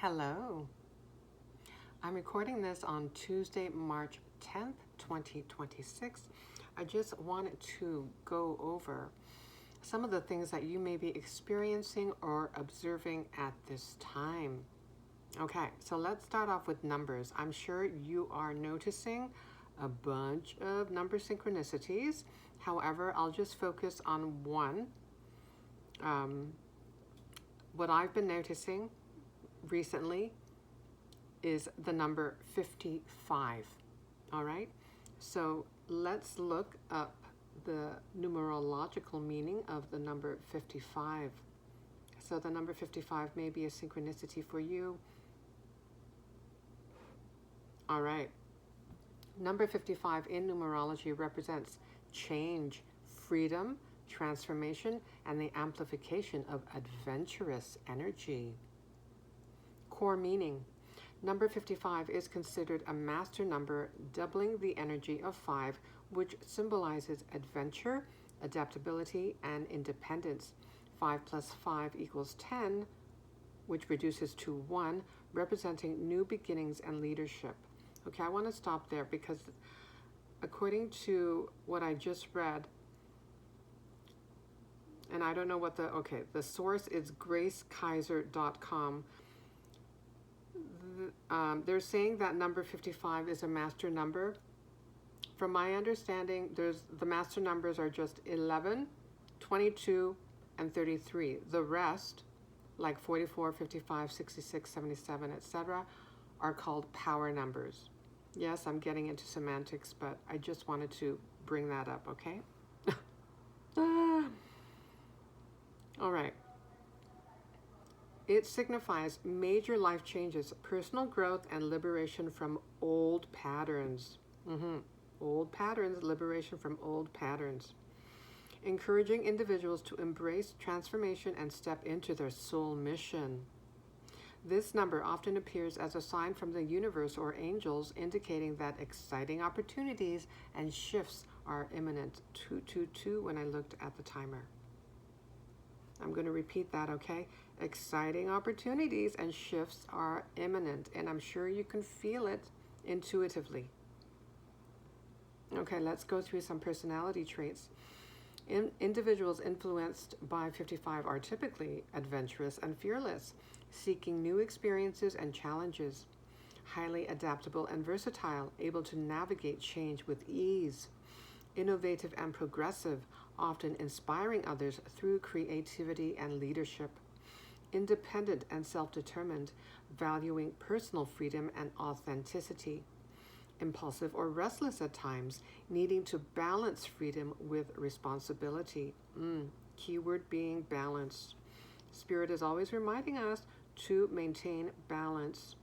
Hello. I'm recording this on Tuesday, March 10th, 2026. I just wanted to go over some of the things that you may be experiencing or observing at this time. Okay, so let's start off with numbers. I'm sure you are noticing a bunch of number synchronicities. However, I'll just focus on one. What I've been noticing recently is the number 55. All right, so let's look up the numerological meaning of the number 55. So the number 55 may be a synchronicity for you. All right, number 55 in numerology represents change, freedom, transformation, and the amplification of adventurous energy. Core meaning. Number 55 is considered a master number, doubling the energy of 5, which symbolizes adventure, adaptability, and independence. 5 plus 5 equals 10, which reduces to 1, representing new beginnings and leadership. Okay, I want to stop there because according to what I just read, and I don't know what the source is gracekaiser.com. They're saying that number 55 is a master number. From my understanding, the master numbers are just 11, 22, and 33. The rest, like 44, 55, 66, 77, etc., are called power numbers. Yes, I'm getting into semantics, but I just wanted to bring that up, okay? All right. It signifies major life changes, personal growth, and liberation from old patterns. Old patterns, liberation from old patterns. Encouraging individuals to embrace transformation and step into their soul mission. This number often appears as a sign from the universe or angels, indicating that exciting opportunities and shifts are imminent. 222 when I looked at the timer. I'm going to repeat that, okay? Exciting opportunities and shifts are imminent, and I'm sure you can feel it intuitively. Okay, let's go through some personality traits. Individuals influenced by 55 are typically adventurous and fearless, seeking new experiences and challenges. Highly adaptable and versatile, able to navigate change with ease. Innovative and progressive, often inspiring others through creativity and leadership. Independent and self-determined, valuing personal freedom and authenticity. Impulsive or restless at times, needing to balance freedom with responsibility. Keyword being balance. Spirit is always reminding us to maintain balance.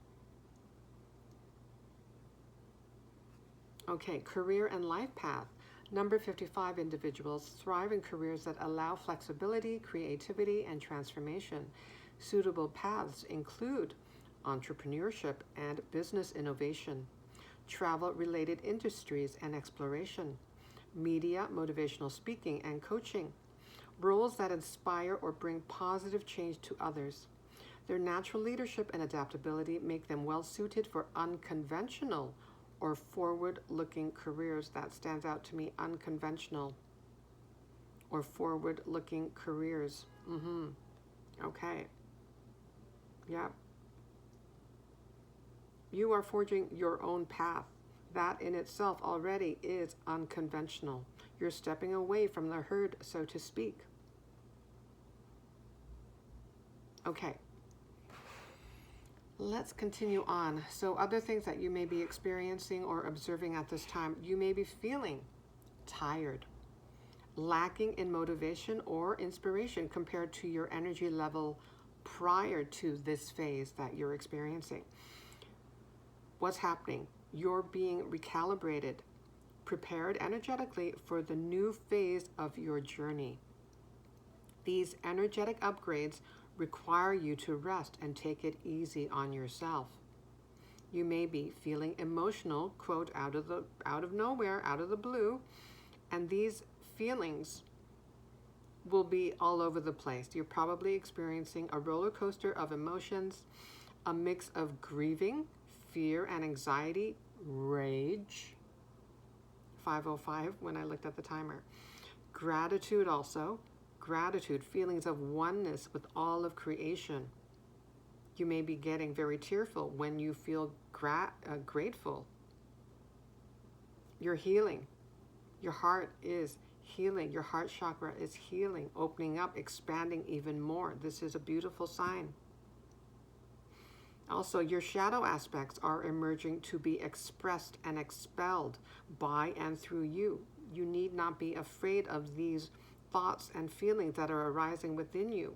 Okay, career and life path. Number 55 individuals thrive in careers that allow flexibility, creativity, and transformation. Suitable paths include entrepreneurship and business innovation, travel-related industries and exploration, media, motivational speaking, and coaching, roles that inspire or bring positive change to others. Their natural leadership and adaptability make them well-suited for unconventional or forward-looking careers. That stands out to me, unconventional or forward-looking careers. Okay. Yeah. You are forging your own path. That in itself already is unconventional. You're stepping away from the herd, so to speak. Okay. Let's continue on. So other things that you may be experiencing or observing at this time, you may be feeling tired, lacking in motivation or inspiration compared to your energy level prior to this phase that you're experiencing. What's happening? You're being recalibrated, prepared energetically for the new phase of your journey. These energetic upgrades require you to rest and take it easy on yourself. You may be feeling emotional, quote, out of nowhere, out of the blue, and these feelings will be all over the place. You're probably experiencing a roller coaster of emotions, a mix of grieving, fear and anxiety, rage, 5:05 when I looked at the timer. Gratitude also, gratitude, feelings of oneness with all of creation. You may be getting very tearful when you feel grateful. You're healing. Your heart is healing. Your heart chakra is healing, opening up, expanding even more. This is a beautiful sign. Also, your shadow aspects are emerging to be expressed and expelled by and through you. You need not be afraid of these thoughts and feelings that are arising within you.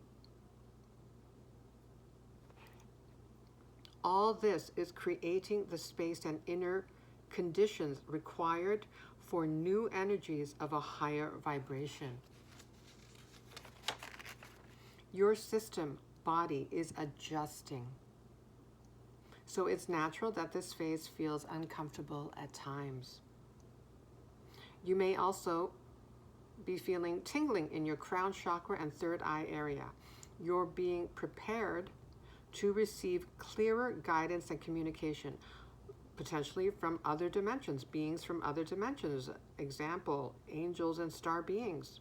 All this is creating the space and inner conditions required for new energies of a higher vibration. Your system, body, is adjusting. So it's natural that this phase feels uncomfortable at times. You may also be feeling tingling in your crown chakra and third eye area. You're being prepared to receive clearer guidance and communication, potentially from other dimensions, beings from other dimensions, example, angels and star beings.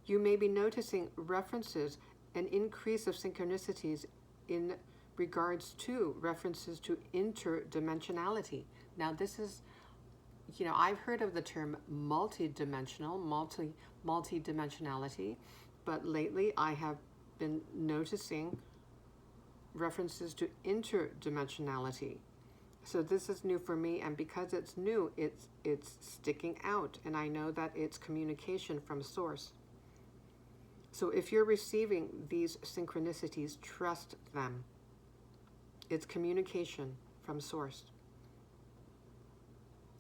You may be noticing references, an increase of synchronicities in regards to references to interdimensionality. Now this is, I've heard of the term multidimensionality, but lately I have been noticing references to interdimensionality. So this is new for me, and because it's new, it's sticking out, and I know that it's communication from source. So if you're receiving these synchronicities, trust them. It's communication from source.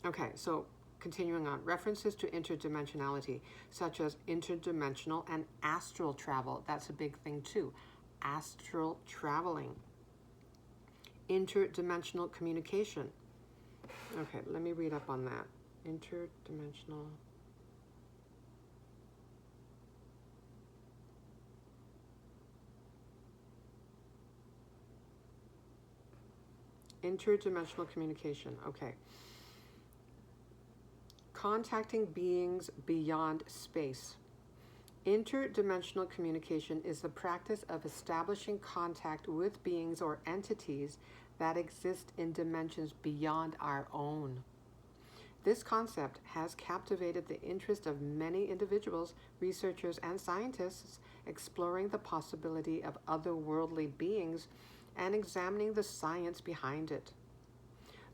Okay, so continuing on, references to interdimensionality, such as interdimensional and astral travel. That's a big thing too. Astral traveling. Interdimensional communication. Okay, let me read up on that. Interdimensional. Interdimensional communication. Okay. Contacting beings beyond space. Interdimensional communication is the practice of establishing contact with beings or entities that exist in dimensions beyond our own. This concept has captivated the interest of many individuals, researchers, and scientists exploring the possibility of otherworldly beings and examining the science behind it.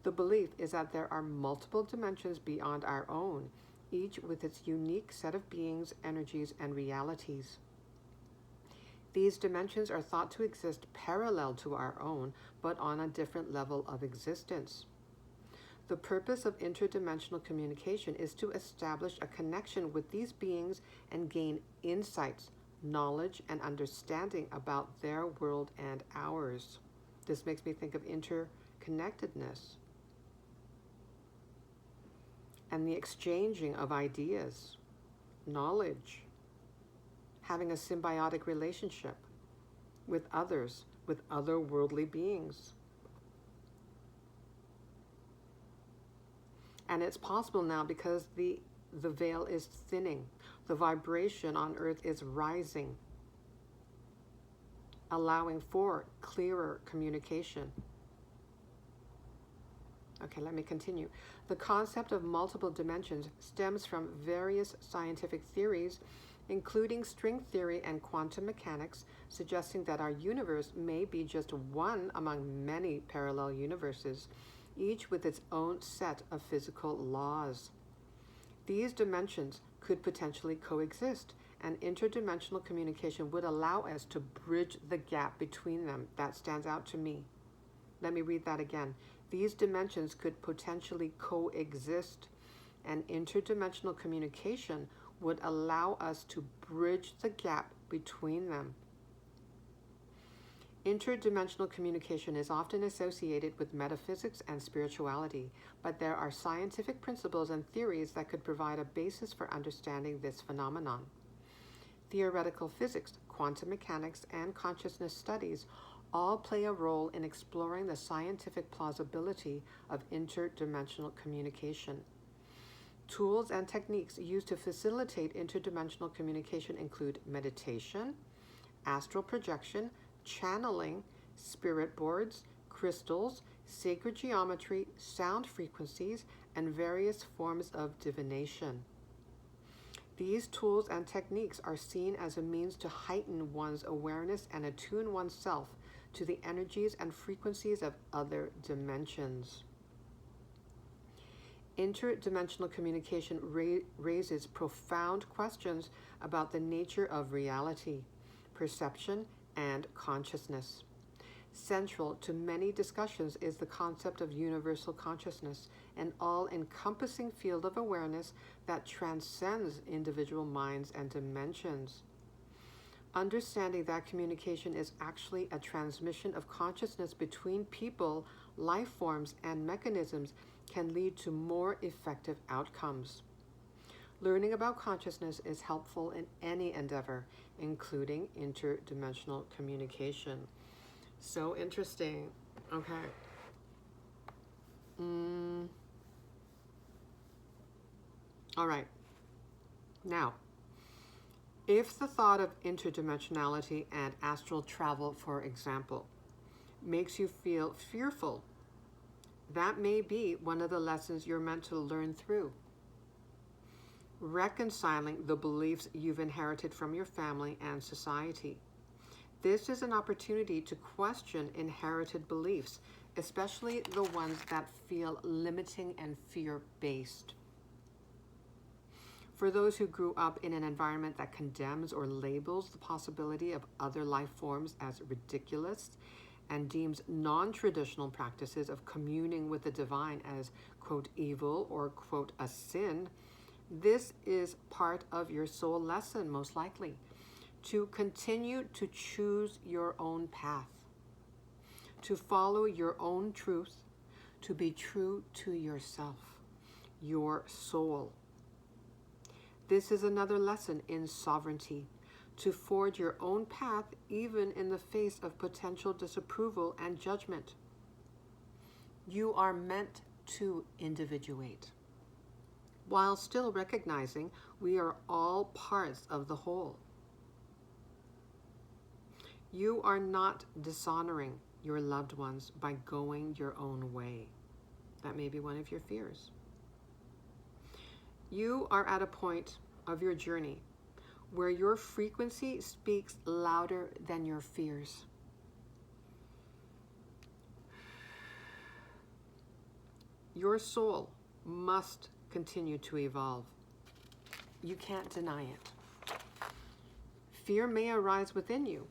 The belief is that there are multiple dimensions beyond our own, each with its unique set of beings, energies, and realities. These dimensions are thought to exist parallel to our own, but on a different level of existence. The purpose of interdimensional communication is to establish a connection with these beings and gain insights, knowledge, and understanding about their world and ours. This makes me think of interconnectedness and the exchanging of ideas, knowledge, having a symbiotic relationship with others, with otherworldly beings. And it's possible now because the veil is thinning. The vibration on Earth is rising, allowing for clearer communication. Okay, let me continue. The concept of multiple dimensions stems from various scientific theories, including string theory and quantum mechanics, suggesting that our universe may be just one among many parallel universes, each with its own set of physical laws. These dimensions could potentially coexist, and interdimensional communication would allow us to bridge the gap between them. That stands out to me. Let me read that again. These dimensions could potentially coexist, and interdimensional communication would allow us to bridge the gap between them. Interdimensional communication is often associated with metaphysics and spirituality, but there are scientific principles and theories that could provide a basis for understanding this phenomenon. Theoretical physics, quantum mechanics, and consciousness studies all play a role in exploring the scientific plausibility of interdimensional communication. Tools and techniques used to facilitate interdimensional communication include meditation, astral projection, channeling, spirit boards, crystals, sacred geometry, sound frequencies, and various forms of divination. These tools and techniques are seen as a means to heighten one's awareness and attune oneself to the energies and frequencies of other dimensions. Interdimensional communication raises profound questions about the nature of reality, perception, and consciousness. Central to many discussions is the concept of universal consciousness, an all-encompassing field of awareness that transcends individual minds and dimensions. Understanding that communication is actually a transmission of consciousness between people, life forms, and mechanisms can lead to more effective outcomes. Learning about consciousness is helpful in any endeavor, including interdimensional communication. So interesting. Okay. All right. Now, if the thought of interdimensionality and astral travel, for example, makes you feel fearful, that may be one of the lessons you're meant to learn through. Reconciling the beliefs you've inherited from your family and society. This is an opportunity to question inherited beliefs, especially the ones that feel limiting and fear-based. For those who grew up in an environment that condemns or labels the possibility of other life forms as ridiculous and deems non-traditional practices of communing with the divine as, quote, evil or, quote, a sin, this is part of your soul lesson, most likely, to continue to choose your own path, to follow your own truth, to be true to yourself, your soul. This is another lesson in sovereignty, to forge your own path even in the face of potential disapproval and judgment. You are meant to individuate, while still recognizing we are all parts of the whole. You are not dishonoring your loved ones by going your own way. That may be one of your fears. You are at a point of your journey where your frequency speaks louder than your fears. Your soul must continue to evolve. You can't deny it. Fear may arise within you,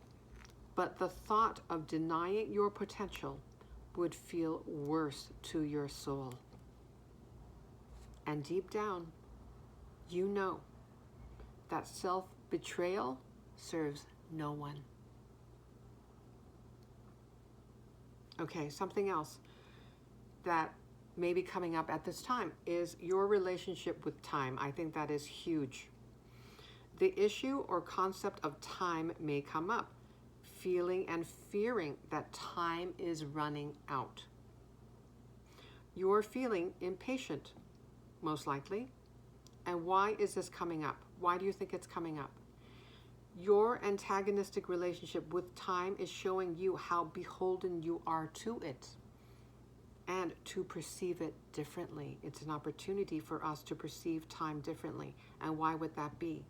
but the thought of denying your potential would feel worse to your soul. And deep down, you know that self-betrayal serves no one. Okay, something else that may be coming up at this time is your relationship with time. I think that is huge. The issue or concept of time may come up, feeling and fearing that time is running out. You're feeling impatient, most likely. And why is this coming up? Why do you think it's coming up? Your antagonistic relationship with time is showing you how beholden you are to it and to perceive it differently. It's an opportunity for us to perceive time differently. And why would that be?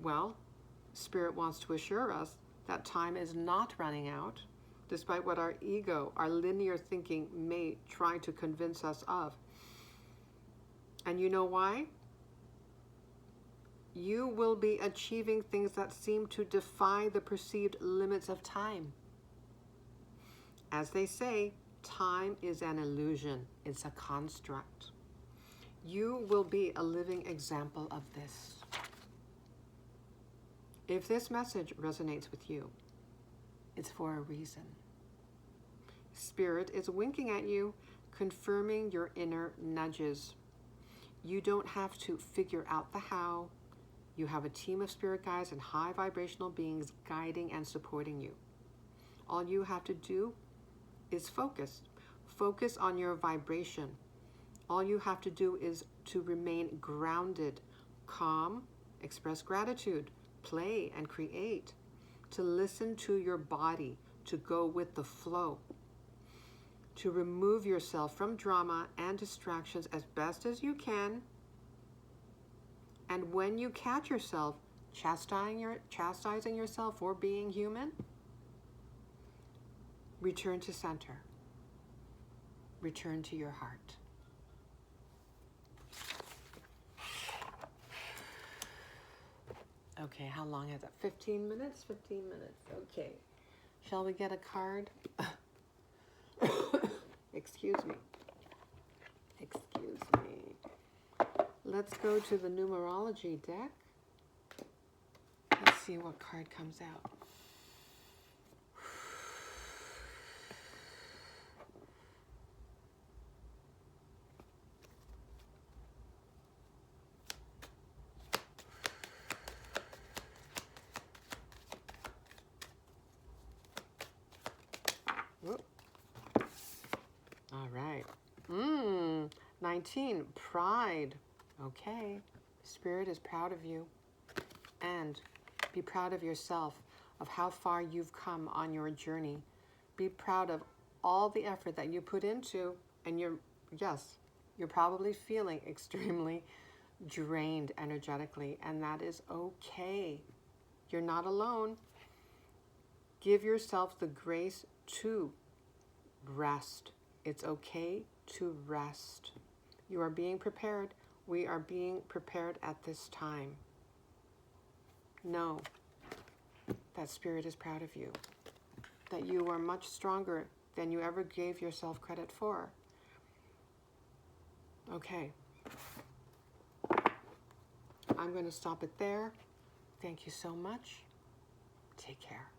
Well, Spirit wants to assure us that time is not running out, despite what our ego, our linear thinking may try to convince us of. And you know why? You will be achieving things that seem to defy the perceived limits of time. As they say, time is an illusion. It's a construct. You will be a living example of this. If this message resonates with you, it's for a reason. Spirit is winking at you, confirming your inner nudges. You don't have to figure out the how. You have a team of spirit guides and high vibrational beings guiding and supporting you. All you have to do is focus. Focus on your vibration. All you have to do is to remain grounded, calm, express gratitude, play and create, to listen to your body, to go with the flow, to remove yourself from drama and distractions as best as you can. And when you catch yourself chastising yourself for being human, return to center. Return to your heart. Okay, how long is it? 15 minutes? 15 minutes. Okay. Shall we get a card? Excuse me. Excuse me. Let's go to the numerology deck. Let's see what card comes out. Whoop. All right. 19, pride. Okay. Spirit is proud of you. And be proud of yourself, of how far you've come on your journey. Be proud of all the effort that you put into, and you're probably feeling extremely drained energetically, and that is okay. You're not alone. Give yourself the grace to rest. It's okay to rest. You are being prepared. We are being prepared at this time. Know that Spirit is proud of you, that you are much stronger than you ever gave yourself credit for. Okay. I'm going to stop it there. Thank you so much. Take care.